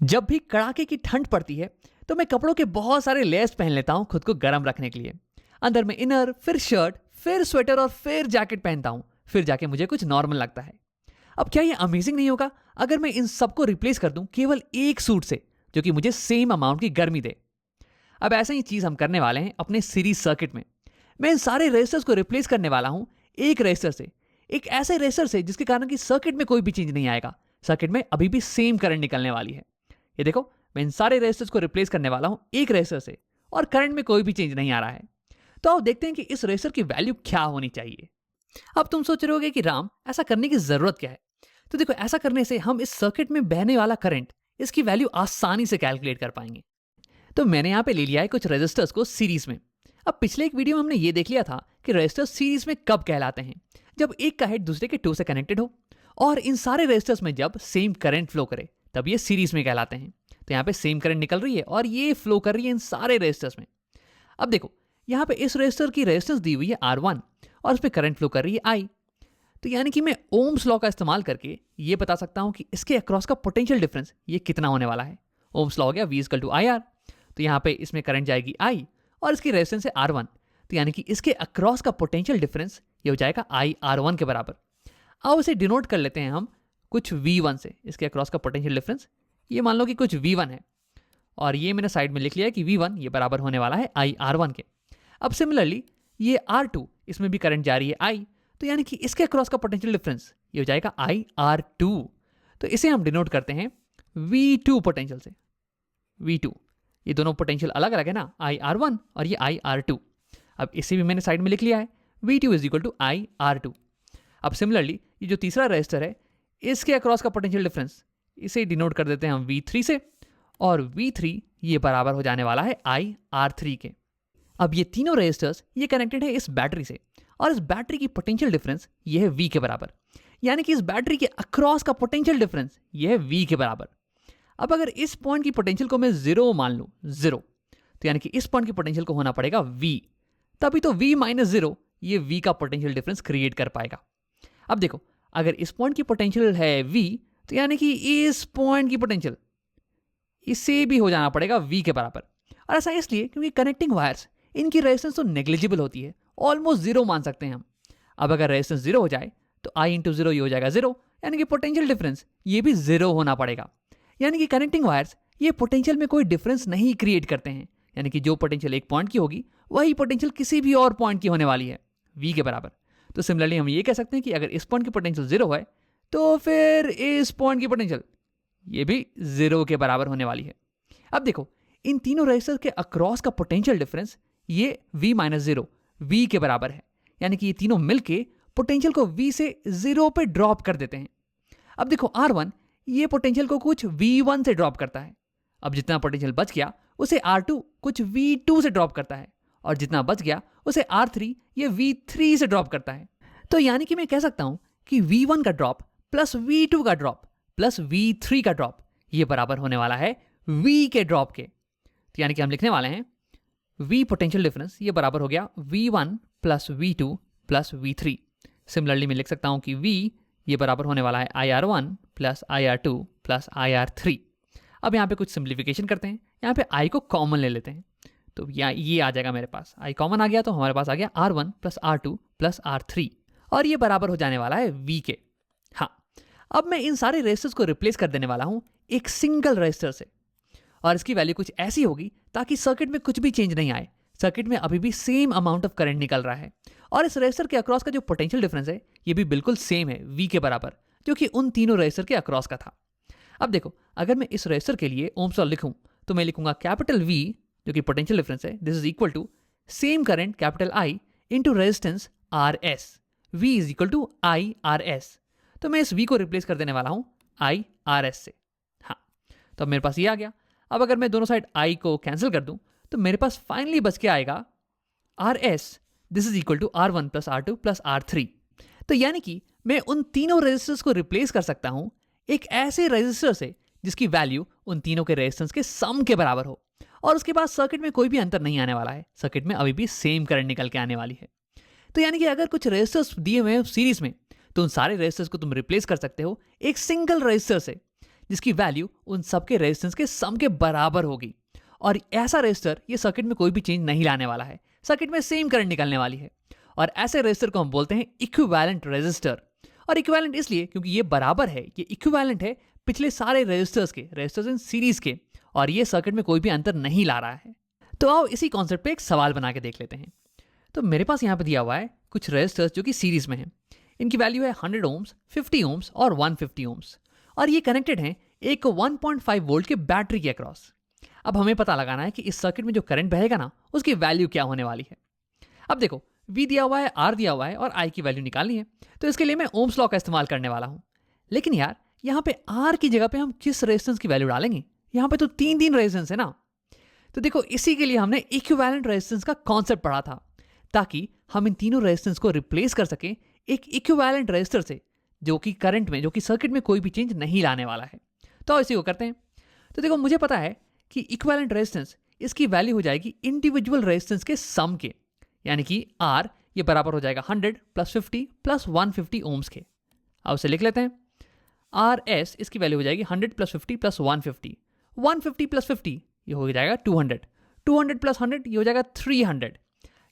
जब भी कड़ाके की ठंड पड़ती है तो मैं कपड़ों के बहुत सारे लेयर्स पहन लेता हूँ खुद को गर्म रखने के लिए। अंदर में इनर, फिर शर्ट, फिर स्वेटर और फिर जैकेट पहनता हूँ। फिर जाके मुझे कुछ नॉर्मल लगता है। अब क्या ये अमेजिंग नहीं होगा अगर मैं इन सबको रिप्लेस कर दूं केवल एक सूट से जो कि मुझे सेम अमाउंट की गर्मी दे। अब ऐसा ही चीज हम करने वाले हैं अपने सीरीज सर्किट में। मैं इन सारे रेजिस्टर्स को रिप्लेस करने वाला हूं एक रेजिस्टर से, एक ऐसे रेजिस्टर से जिसके कारण कि सर्किट में कोई भी चेंज नहीं आएगा। सर्किट में अभी भी सेम करंट निकलने वाली है। ये देखो, मैं इन सारे रेजिस्टर्स को रिप्लेस करने वाला हूं एक रेजिस्टर से और करंट में कोई भी चेंज नहीं आ रहा है। तो आओ देखते हैं कि इस रेजिस्टर की वैल्यू क्या होनी चाहिए। अब तुम सोच रहे होगे कि राम ऐसा करने की जरूरत क्या है। तो देखो, ऐसा करने से हम इस सर्किट में बहने वाला करंट, इसकी वैल्यू आसानी से कैलकुलेट कर पाएंगे। तो मैंने यहाँ पे ले लिया है कुछ रेजिस्टर्स को सीरीज में। अब पिछले एक वीडियो में हमने ये देख लिया था कि रेजिस्टर्स सीरीज में कब कहलाते हैं, जब एक का हेड दूसरे के टू से कनेक्टेड हो और इन सारे रेजिस्टर्स में जब सेम करंट फ्लो करे तब ये सीरीज में कहलाते हैं। तो यहाँ पे सेम करंट निकल रही है और ये फ्लो कर रही है इन सारे रेजिस्टर्स में। अब देखो, यहाँ पे इस रेजिस्टर की रेजिस्टेंस दी हुई है R1 और उस पर करंट फ्लो कर रही है I। तो यानी कि मैं ओम्स लॉ का इस्तेमाल करके ये बता सकता हूँ कि इसके अक्रॉस का पोटेंशियल डिफरेंस ये कितना होने वाला है। ओम्स लॉ हो गया V इक्वल टू IR। तो यहाँ पे इसमें करंट जाएगी I और इसकी रेजिस्टेंस है R1। तो यानी कि इसके अक्रॉस का पोटेंशियल डिफरेंस ये हो जाएगा IR1 के बराबर। अब इसे डिनोट कर लेते हैं हम कुछ V1 से। इसके अक्रॉस का पोटेंशियल डिफरेंस ये मान लो कि कुछ V1 है और ये मैंने साइड में लिख लिया है कि V1 ये बराबर होने वाला है IR1 के। अब सिमिलरली ये R2, इसमें भी करंट जा रही है I। तो यानी कि इसके अक्रॉस का पोटेंशियल डिफरेंस ये हो जाएगा IR2। तो इसे हम डिनोट करते हैं V2 पोटेंशियल से। V2, ये दोनों पोटेंशियल अलग अलग है ना, IR1 और ये IR2। अब इसे भी मैंने साइड में लिख लिया है, V2 is equal to IR2। अब सिमिलरली ये जो तीसरा रेजिस्टर है इसके अक्रॉस का पोटेंशियल डिफरेंस इसे डिनोट कर देते हैं हम V3 से और V3 ये बराबर हो जाने वाला है IR3 के। अब ये तीनों रेजिस्टर्स ये कनेक्टेड है इस बैटरी से और इस बैटरी की पोटेंशियल डिफरेंस ये है V के बराबर। यानी कि इस बैटरी के अक्रॉस का पोटेंशियल डिफरेंस ये है V के बराबर। अब अगर इस पॉइंट की पोटेंशियल को मैं जीरो मान लूं, जीरो, तो यानी कि इस पॉइंट की पोटेंशियल को होना पड़ेगा V। तभी तो V माइनस जीरो ये V का पोटेंशियल डिफरेंस क्रिएट कर पाएगा। अब देखो, अगर इस पॉइंट की पोटेंशियल है V, तो यानी कि इस पॉइंट की पोटेंशियल इसे भी हो जाना पड़ेगा V के बराबर। और ऐसा इसलिए क्योंकि कनेक्टिंग वायर्स इनकी रेजिस्टेंस तो नेग्लिजिबल होती है, ऑलमोस्ट जीरो मान सकते हैं हम। अब अगर रेजिस्टेंस जीरो हो जाए तो I इंटू जीरो ये हो जाएगा जीरो, यानी कि पोटेंशियल डिफरेंस ये भी जीरो होना पड़ेगा। यानी कि कनेक्टिंग वायर्स ये पोटेंशियल में कोई डिफरेंस नहीं क्रिएट करते हैं। यानी कि जो पोटेंशियल एक पॉइंट की होगी वही पोटेंशियल किसी भी और पॉइंट की होने वाली है, V के बराबर। तो सिमिलरली हम ये कह सकते हैं कि अगर इस पॉइंट की पोटेंशियल जीरो है तो फिर इस पॉइंट की पोटेंशियल ये भी जीरो के बराबर होने वाली है। अब देखो, इन तीनों रेजिस्टर्स के अक्रॉस का पोटेंशियल डिफरेंस ये V माइनस जीरो V के बराबर है। यानी कि ये तीनों मिलके पोटेंशियल को V से जीरो पे ड्रॉप कर देते हैं। अब देखो, R1 ये पोटेंशियल को कुछ V1 से ड्रॉप करता है। अब जितना पोटेंशियल बच गया उसे R2 कुछ V2 से ड्रॉप करता है और जितना बच गया उसे R3 ये V3 से ड्रॉप करता है। तो यानी कि मैं कह सकता हूं कि V1 का ड्रॉप प्लस V2 का ड्रॉप प्लस V3 का ड्रॉप ये बराबर होने वाला है V के ड्रॉप के। तो यानी कि हम लिखने वाले हैं V पोटेंशियल डिफरेंस ये बराबर हो गया V1 plus V2 plus V3। Similarly मैं लिख सकता हूं कि V ये बराबर होने वाला है IR1 plus IR2 plus IR3। अब यहाँ पे कुछ सिंप्लीफिकेशन करते हैं। यहाँ पे I को कॉमन ले लेते हैं तो ये आ जाएगा मेरे पास। I कॉमन आ गया तो हमारे पास आ गया R1 plus R2 plus R3 और ये बराबर हो जाने वाला है V के। हाँ, अब मैं इन सारे रेजिस्टर्स को रिप्लेस कर देने वाला हूँ एक सिंगल रेजिस्टर से और इसकी वैल्यू कुछ ऐसी होगी ताकि सर्किट में कुछ भी चेंज नहीं आए। सर्किट में अभी भी सेम अमाउंट ऑफ करंट निकल रहा है और इस रेजिस्टर के अक्रॉस का जो पोटेंशियल डिफरेंस है ये भी बिल्कुल सेम है V के बराबर, जो कि उन तीनों रेजिस्टर के अक्रॉस का था। अब देखो, अगर मैं इस रेजिस्टर के लिए ओम्स लॉ लिखूं तो मैं लिखूंगा कैपिटल V जो कि पोटेंशियल डिफरेंस है, this is equal to same current capital I into resistance RS। V is equal to IRS। तो मैं इस V को रिप्लेस कर देने वाला हूं IRS से। हाँ, तो अब मेरे पास ये आ गया। अब अगर मैं दोनों साइड I को कैंसिल कर दूं तो मेरे पास फाइनली बच के आएगा RS, this is equal to R1 plus R2 plus R3। तो यानी कि मैं उन तीनों रेजिस्टर्स को रिप्लेस कर सकता हूं एक ऐसे रेजिस्टर से जिसकी वैल्यू उन तीनों के रेजिस्टेंस के सम के बराबर हो और उसके बाद सर्किट में कोई भी अंतर नहीं आने वाला है। सर्किट में अभी भी सेम करंट निकल के आने वाली है। तो यानी कि अगर कुछ रेजिस्टर्स दिए हुए हैं सीरीज में तो उन सारे रेजिस्टर्स को तुम रिप्लेस कर सकते हो एक सिंगल रेजिस्टर से जिसकी वैल्यू उन सबके रेजिस्टेंस के सम के बराबर होगी। और ऐसा रेजिस्टर ये सर्किट में कोई भी चेंज नहीं लाने वाला है, सर्किट में सेम करंट निकलने वाली है। और ऐसे रेजिस्टर को हम बोलते हैं इक्विवेलेंट रेजिस्टर। और इक्विवेलेंट इसलिए क्योंकि ये बराबर है, ये इक्विवेलेंट है पिछले सारे रेजिस्टर्स इन सीरीज के, और ये सर्किट में कोई भी अंतर नहीं ला रहा है। तो आओ इसी कॉन्सेप्ट पे एक सवाल बना के देख लेते हैं। तो मेरे पास यहाँ पे दिया हुआ है कुछ रेजिस्टर्स जो कि सीरीज में हैं। इनकी वैल्यू है 100 ओम्स, 50 ओम्स और 150 ओम्स, और ये कनेक्टेड हैं एक 1.5 वोल्ट के बैटरी के अक्रॉस। अब हमें पता लगाना है कि इस सर्किट में जो करंट बहेगा ना, उसकी वैल्यू क्या होने वाली है। अब देखो, V दिया हुआ है, R दिया हुआ है और I की वैल्यू निकालनी है, तो इसके लिए मैं ओम्स लॉ का इस्तेमाल करने वाला हूँ। लेकिन यार यहाँ पे R की जगह पे हम किस रेजिस्टेंस की वैल्यू डालेंगे? यहाँ पे तो तीन रेजिस्टेंस है ना। तो देखो, इसी के लिए हमने इक्विवेलेंट रेजिस्टेंस का कॉन्सेप्ट पढ़ा था, ताकि हम इन तीनों रेजिस्टेंस को रिप्लेस कर सकें एक इक्विवेलेंट रेजिस्टर से, जो कि करंट में, जो कि सर्किट में कोई भी चेंज नहीं लाने वाला है। तो इसी को करते हैं। तो देखो, मुझे पता है कि इक्विवेलेंट रेजिस्टेंस, इसकी वैल्यू हो जाएगी इंडिविजुअल रेजिस्टेंस के सम के, यानी कि R ये बराबर हो जाएगा 100 प्लस 50 प्लस 150 ओम्स के। अब उसे लिख लेते हैं। RS इसकी वैल्यू हो जाएगी 100 प्लस 50 प्लस 150, 150 प्लस 50 ये हो जाएगा 200, 200 प्लस 100 ये हो जाएगा 300,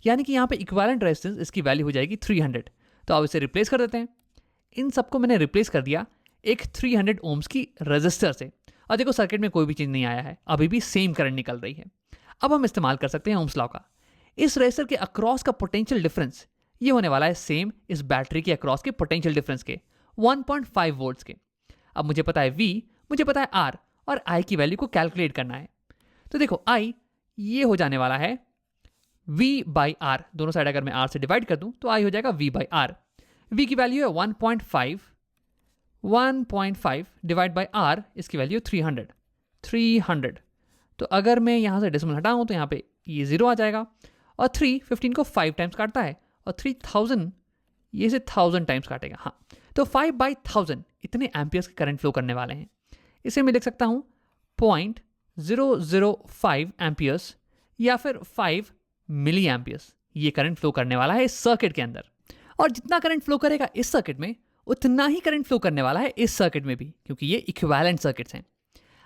यानी कि यहाँ पे इक्विवेलेंट रेजिस्टेंस इसकी वैल्यू हो जाएगी 300। तो अब इसे रिप्लेस कर देते हैं। इन सबको मैंने रिप्लेस कर दिया एक 300 ओम्स की रेजिस्टर से, और देखो सर्किट में कोई भी चेंज नहीं आया है, अभी भी सेम करंट निकल रही है। अब हम इस्तेमाल कर सकते हैं ओम्स लॉ का। इस रेजिस्टर के अक्रॉस का पोटेंशियल डिफरेंस ये होने वाला है सेम इस बैटरी के अक्रॉस के पोटेंशियल डिफरेंस के 1.5 वोल्ट्स के। अब मुझे पता है V, मुझे पता है R, और I की वैल्यू को कैलकुलेट करना है। तो देखो, I ये हो जाने वाला है V बाई R, दोनों साइड अगर मैं R से डिवाइड कर दूं तो I हो जाएगा V बाई R। V की वैल्यू है 1.5 डिवाइड बाई R, इसकी वैल्यू 300। तो अगर मैं यहाँ से डेसिमल हटाऊं तो यहाँ पे ये 0 आ जाएगा, और 3 15 को 5 टाइम्स काटता है, और 3000 ये से 1000 टाइम्स काटेगा। हाँ, तो 5/1000 इतने एम्पियर्स के करंट फ्लो करने वाले हैं। इसे मैं लिख सकता हूँ 0.005 एम्पियर्स या फिर 5 मिली एम्पियर्स। ये करंट फ्लो करने वाला है इस सर्किट के अंदर, और जितना करंट फ्लो करेगा इस सर्किट में, उतना ही करंट फ्लो करने वाला है इस सर्किट में भी, क्योंकि ये इक्विवेलेंट सर्किट्स हैं।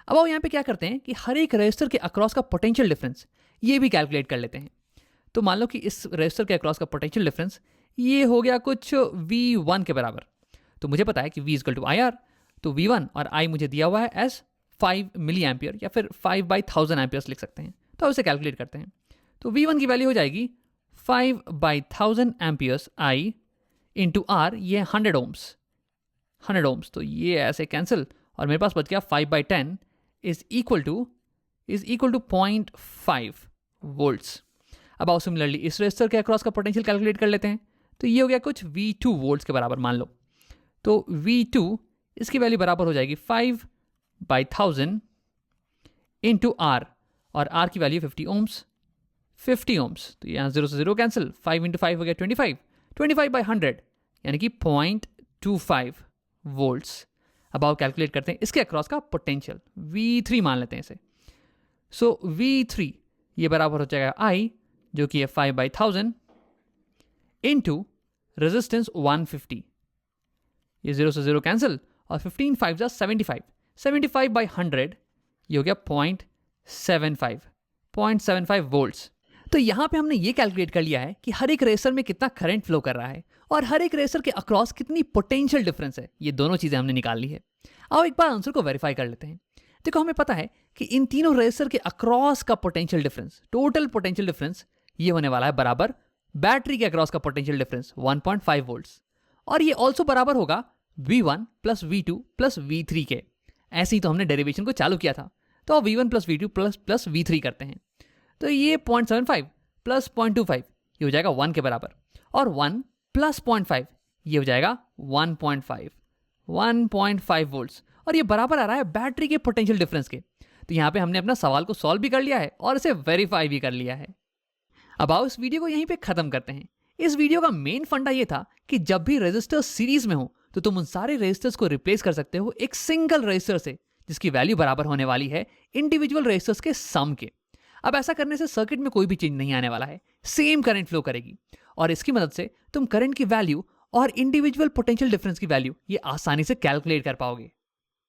अब वो यहाँ पे क्या करते हैं कि हर एक रेजिस्टर के अक्रॉस का पोटेंशियल डिफरेंस ये भी कैलकुलेट कर लेते हैं। तो मान लो कि इस रेजिस्टर के अक्रॉस का पोटेंशियल डिफरेंस ये हो गया कुछ V1 के बराबर। तो मुझे पता है कि V इक्वल टू IR, तो V1 और I मुझे दिया हुआ है एज 5 मिली एम्पियर या फिर 5/1000 एम्पियर्स लिख सकते हैं। तो अब इसे कैलकुलेट करते हैं। तो V1 की वैल्यू हो जाएगी 5/1000 एम्पियर्स I इंटू R, ये 100 ओम्स, 100 ओम्स, तो ये ऐसे कैंसिल, और मेरे पास बच गया 5/10 इज इक्वल टू 0.5 वोल्ट्स। अब आओ सिमिलरली इस रेजिस्टर के अक्रॉस का पोटेंशियल कैलकुलेट कर लेते हैं। तो ये हो गया कुछ V2 वोल्ट्स के बराबर मान लो। तो V2 इसकी वैल्यू बराबर हो जाएगी 5/1000 इंटू R, और R की वैल्यू 50 ओम्स, 50 ओम्स, तो यहाँ 0 से 0 कैंसिल, 5 इंटू 5 हो गया 25, 25/100 यानी कि 0.25 वोल्ट्स। अब आओ कैलकुलेट करते हैं इसके अक्रॉस का पोटेंशियल, V3 मान लेते हैं इसे। सो V3 ये बराबर हो जाएगा I, जो कि है 5/1000 इंटू रेजिस्टेंस 150, ये 0 से 0 कैंसिल, और 15 5 जा 75, 75/100 ये हो गया 0.75 वोल्ट्स। तो यहाँ पे हमने ये कैलकुलेट कर लिया है कि हर एक रेजिस्टर में कितना करंट फ्लो कर रहा है, और हर एक रेजिस्टर के अक्रॉस कितनी पोटेंशियल डिफरेंस है। ये दोनों चीज़ें हमने निकाल ली है। आओ एक बार आंसर को वेरीफाई कर लेते हैं। देखो, हमें पता है कि इन तीनों रेजिस्टर के अक्रॉस का potential difference, total potential difference, ये होने वाला है बराबर बैटरी के अक्रॉस का पोटेंशियल डिफरेंस 1.5 वोल्ट्स, और ये ऑल्सो बराबर होगा V1 plus V2 plus V3 के। ऐसे ही तो हमने डेरिवेशन को चालू किया था। तो अब V1 plus V2 plus V3 करते हैं। तो ये 0.75 प्लस 0.25 ये हो जाएगा 1 के बराबर, और 1 प्लस 0.5 ये हो जाएगा 1.5 वोल्ट्स, और ये बराबर आ रहा है बैटरी के पोटेंशियल डिफरेंस के। तो यहाँ पे हमने अपना सवाल को सॉल्व भी कर लिया है और इसे वेरीफाई भी कर लिया है। अब आओ इस वीडियो को यहीं पे खत्म करते हैं। इस वीडियो का मेन फंडा ये था कि जब भी रेजिस्टर्स सीरीज में हो तो तुम उन सारे रेजिस्टर्स को रिप्लेस कर सकते हो एक सिंगल रेजिस्टर से, जिसकी वैल्यू बराबर होने वाली है इंडिविजुअल रेजिस्टर्स के सम के। अब ऐसा करने से सर्किट में कोई भी चेंज नहीं आने वाला है, सेम करंट फ्लो करेगी, और इसकी मदद से तुम करंट की वैल्यू और इंडिविजुअल पोटेंशियल डिफरेंस की वैल्यू ये आसानी से कैलकुलेट कर पाओगे।